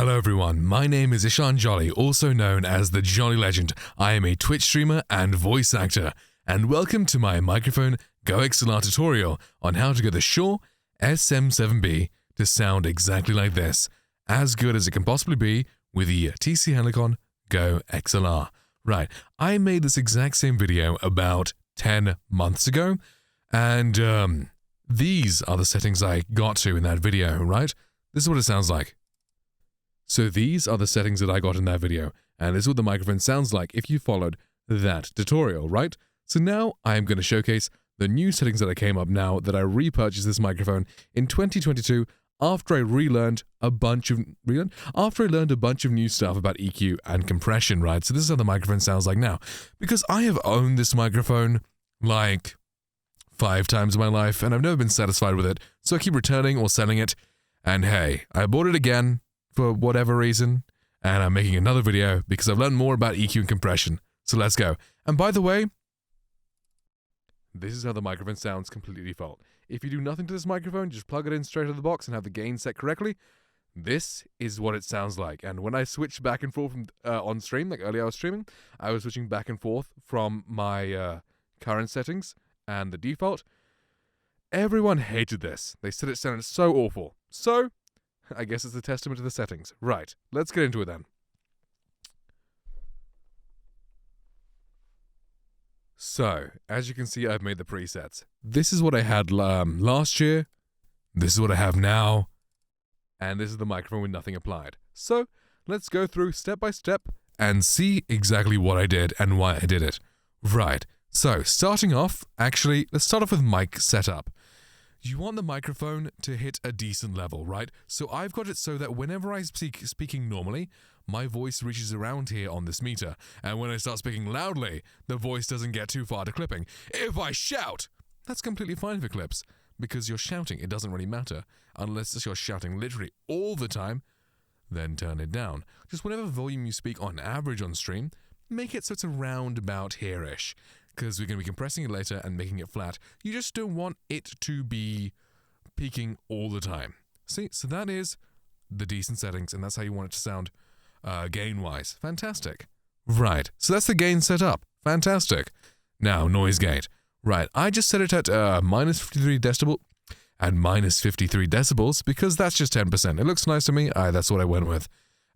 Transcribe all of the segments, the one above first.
Hello everyone, my name is Ishaan Jolly, also known as the JollyLegend. I am a Twitch streamer and voice actor, and welcome to my microphone GOXLR tutorial on how to get the Shure SM7B to sound exactly like this, as good as it can possibly be with the TC Helicon GOXLR. Right, I made this exact same video about 10 months ago, and these are the settings I got to in that video, right? This is what it sounds like. So these are the settings that I got in that video, and this is what the microphone sounds like if you followed that tutorial, right? So now I am going to showcase the new settings that I came up now that I repurchased this microphone in 2022 after I learned a bunch of new stuff about EQ and compression, right? So this is how the microphone sounds like now. Because I have owned this microphone like 5 times in my life, and I've never been satisfied with it, so I keep returning or selling it. And hey, I bought it again for whatever reason, and I'm making another video because I've learned more about EQ and compression. So let's go. And by the way, this is how the microphone sounds completely default. If you do nothing to this microphone, just plug it in straight out of the box and have the gain set correctly, this is what it sounds like. And when I switch back and forth from, on stream, like earlier I was streaming, I was switching back and forth from my current settings and the default. Everyone hated this. They said it sounded so awful. So I guess it's a testament to the settings. Right, let's get into it then. So, as you can see, I've made the presets. This is what I had last year, this is what I have now, and this is the microphone with nothing applied. So, let's go through step by step and see exactly what I did and why I did it. Right, so starting off, actually, let's start off with mic setup. You want the microphone to hit a decent level, right? So I've got it so that whenever I'm speaking normally, my voice reaches around here on this meter. And when I start speaking loudly, the voice doesn't get too far to clipping. If I shout, that's completely fine for clips, because you're shouting, it doesn't really matter. Unless you're shouting literally all the time, then turn it down. Just whatever volume you speak on average on stream, make it so it's around about here-ish. Because we're going to be compressing it later and making it flat. You just don't want it to be peaking all the time. See, so that is the decent settings, and that's how you want it to sound gain-wise. Fantastic. Right, so that's the gain set up. Fantastic. Now, noise gate. Right, I just set it at minus 53 decibel and minus 53 decibels because that's just 10%. It looks nice to me. That's what I went with.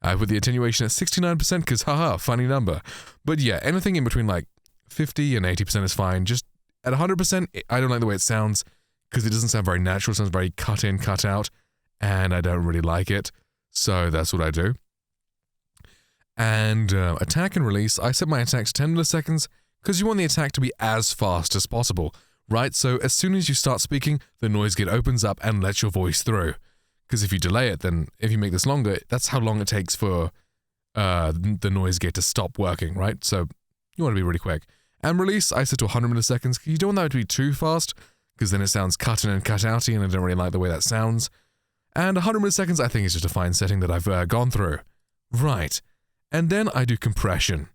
I put the attenuation at 69% because, haha, funny number. But yeah, anything in between like 50 and 80% is fine. Just at 100%, I don't like the way it sounds because it doesn't sound very natural. It sounds very cut in, cut out, and I don't really like it. So that's what I do. And attack and release, I set my attack to 10 milliseconds because you want the attack to be as fast as possible, right? So as soon as you start speaking, the noise gate opens up and lets your voice through. Because if you delay it, then if you make this longer, that's how long it takes for the noise gate to stop working, right? So you want to be really quick. And release, I set to 100 milliseconds. You don't want that to be too fast, because then it sounds cut in and cut outy, and I don't really like the way that sounds. And 100 milliseconds, I think, is just a fine setting that I've gone through. Right. And then I do compression.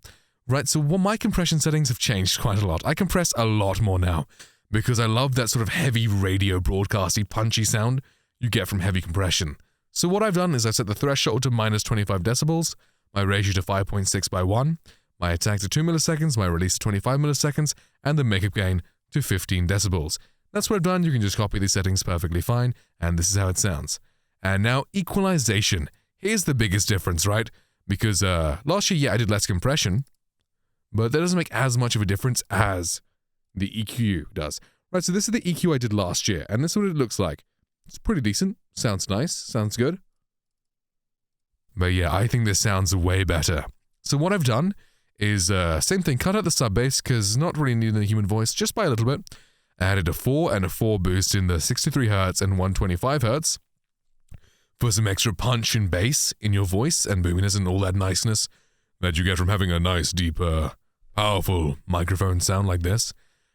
Right, so my compression settings have changed quite a lot. I compress a lot more now, because I love that sort of heavy radio broadcasty, punchy sound you get from heavy compression. So what I've done is I've set the threshold to minus 25 decibels, my ratio to 5.6 by 1, my attack to 2 milliseconds, my release to 25 milliseconds, and the makeup gain to 15 decibels. That's what I've done. You can just copy these settings perfectly fine, and this is how it sounds. And now, equalization. Here's the biggest difference, right? Because last year, yeah, I did less compression, but that doesn't make as much of a difference as the EQ does. Right, so this is the EQ I did last year, and this is what it looks like. It's pretty decent. Sounds nice. Sounds good. But yeah, I think this sounds way better. So what I've done is, same thing, cut out the sub bass, because not really needing the human voice, just by a little bit. I added a 4 and a 4 boost in the 63 Hz and 125 Hz for some extra punch and bass in your voice and boominess and all that niceness that you get from having a nice, deep, powerful microphone sound like this.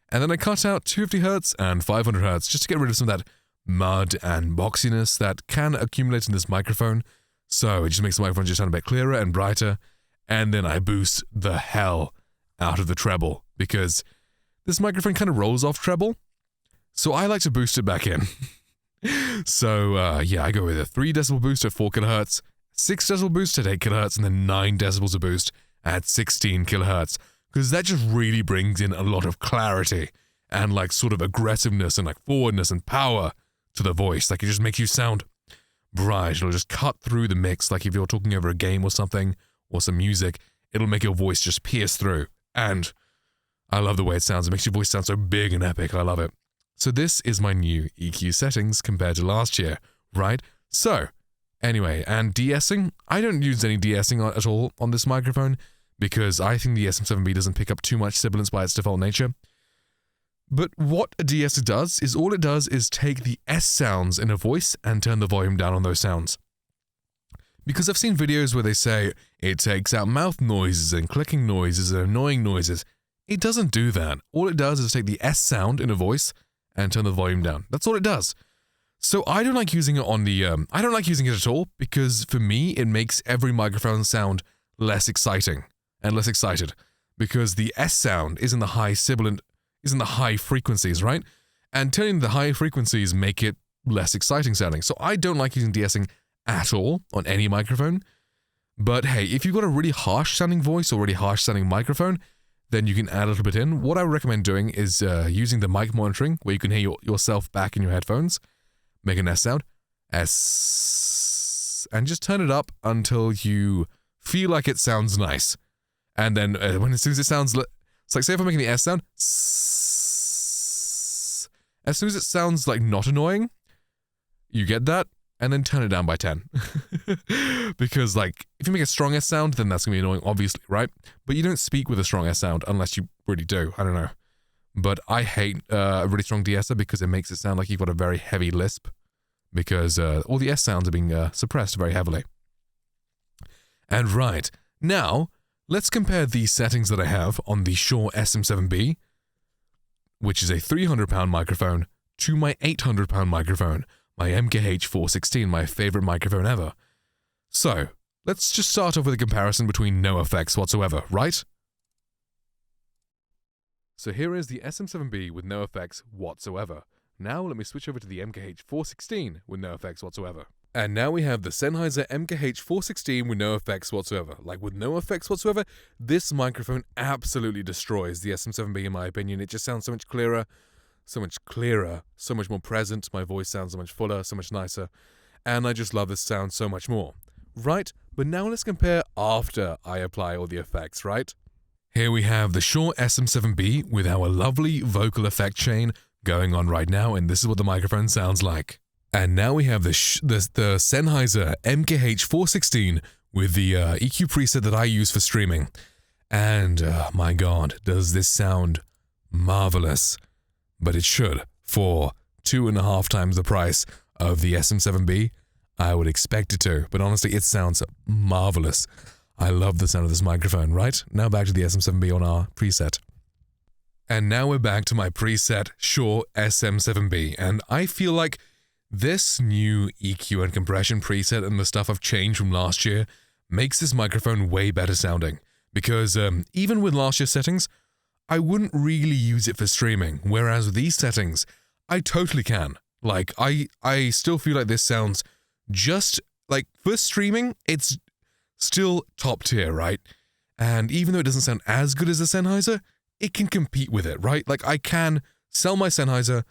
And then I cut out 250 Hz and 500 Hz just to get rid of some of that mud and boxiness that can accumulate in this microphone. So it just makes the microphone just sound a bit clearer and brighter. And then I boost the hell out of the treble because this microphone kind of rolls off treble. So I like to boost it back in. So yeah, I go with a 3 decibel boost at 4 kHz, 6 decibel boost at 8 kHz and then 9 decibels a boost at 16 kHz, because that just really brings in a lot of clarity and like sort of aggressiveness and like forwardness and power to the voice. Like it just makes you sound bright. It'll just cut through the mix. Like if you're talking over a game or something or some music, it'll make your voice just pierce through. And I love the way it sounds. It makes your voice sound so big and epic. I love it. So this is my new EQ settings compared to last year, right? So anyway, and de-essing, I don't use any de-essing at all on this microphone because I think the SM7B doesn't pick up too much sibilance by its default nature. But what a de-esser does is all it does is take the S sounds in a voice and turn the volume down on those sounds. Because I've seen videos where they say it takes out mouth noises and clicking noises and annoying noises. It doesn't do that. All it does is take the S sound in a voice and turn the volume down. That's all it does. So I don't like using it on the, I don't like using it at all because for me, it makes every microphone sound less exciting and less excited because the S sound is in the high sibilant, is in the high frequencies, right? And turning the high frequencies make it less exciting sounding. So I don't like using de-essing at all on any microphone. But hey, if you've got a really harsh sounding voice or really harsh sounding microphone, then you can add a little bit in. What I would recommend doing is using the mic monitoring where you can hear yourself back in your headphones. Make an S sound, S, and just turn it up until you feel like it sounds nice. And then as soon as it sounds, it's like say if I'm making the S sound, as soon as it sounds like not annoying, you get that, and then turn it down by 10. Because like, if you make a strong S sound, then that's gonna be annoying, obviously, right? But you don't speak with a strong S sound unless you really do, I don't know. But I hate a really strong de-esser because it makes it sound like you've got a very heavy lisp because all the S sounds are being suppressed very heavily. And right, now, let's compare these settings that I have on the Shure SM7B, which is a 300-pound microphone, to my 800-pound microphone, my MKH 416, my favorite microphone ever. So, let's just start off with a comparison between no effects whatsoever, right? So here is the SM7B with no effects whatsoever. Now let me switch over to the MKH 416 with no effects whatsoever. And now we have the Sennheiser MKH 416 with no effects whatsoever. Like with no effects whatsoever, this microphone absolutely destroys the SM7B in my opinion. It just sounds so much clearer, so much more present. My voice sounds so much fuller, so much nicer. And I just love this sound so much more. Right? But now let's compare after I apply all the effects, right? Here we have the Shure SM7B with our lovely vocal effect chain going on right now, and this is what the microphone sounds like. And now we have the Sennheiser MKH 416 with the EQ preset that I use for streaming. And my god, does this sound marvelous. But it should, for 2.5 times the price of the SM7B. I would expect it to, but honestly, it sounds marvelous. I love the sound of this microphone, right? Now back to the SM7B on our preset. And now we're back to my preset Shure SM7B, and I feel like this new EQ and compression preset and the stuff I've changed from last year makes this microphone way better sounding, because even with last year's settings, I wouldn't really use it for streaming, whereas with these settings, I totally can. Like, I still feel like this sounds just, like, for streaming, it's still top tier, right? And even though it doesn't sound as good as the Sennheiser, it can compete with it, right? Like, I can sell my Sennheiser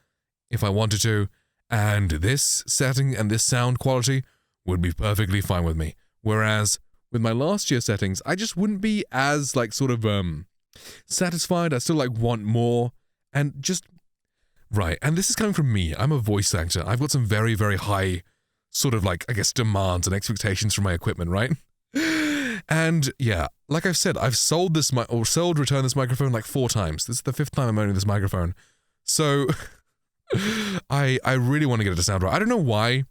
if I wanted to, and this setting and this sound quality would be perfectly fine with me. Whereas, with my last year settings, I just wouldn't be as, like, sort of, satisfied. I still, like, want more, and just, right, and this is coming from me. I'm a voice actor. I've got some very, very high, sort of, like, I guess, demands and expectations from my equipment, right? And yeah, like I've said, I've sold returned this microphone like 4 times. This is the 5th time I'm owning this microphone. So I really want to get it to sound right. I don't know why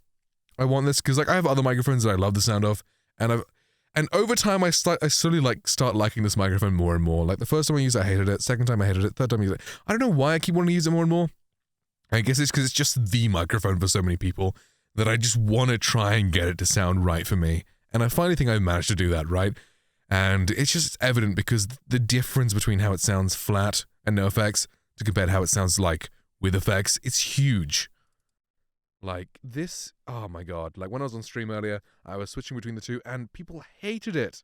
I want this, because like I have other microphones that I love the sound of, and over time I slowly like start liking this microphone more and more. Like the first time I used it, I hated it. Second time I hated it. Third time I used it. I don't know why I keep wanting to use it more and more. I guess it's because it's just the microphone for so many people that I just want to try and get it to sound right for me. And I finally think I've managed to do that, right? And it's just evident because the difference between how it sounds flat and no effects to compare to how it sounds like with effects, it's huge. Like this, oh my god. Like when I was on stream earlier, I was switching between the two and people hated it.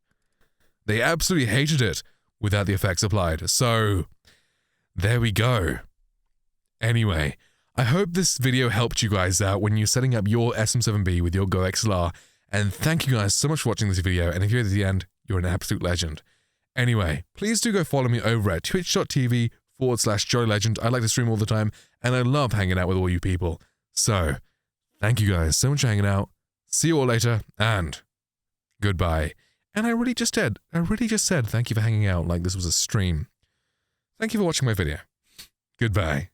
They absolutely hated it without the effects applied. So, there we go. Anyway, I hope this video helped you guys out when you're setting up your SM7B with your GOXLR. And thank you guys so much for watching this video. And if you're at the end, you're an absolute legend. Anyway, please do go follow me over at twitch.tv/JollyLegend. I like to stream all the time, and I love hanging out with all you people. So, thank you guys so much for hanging out. See you all later, and goodbye. And I really just said thank you for hanging out like this was a stream. Thank you for watching my video. Goodbye.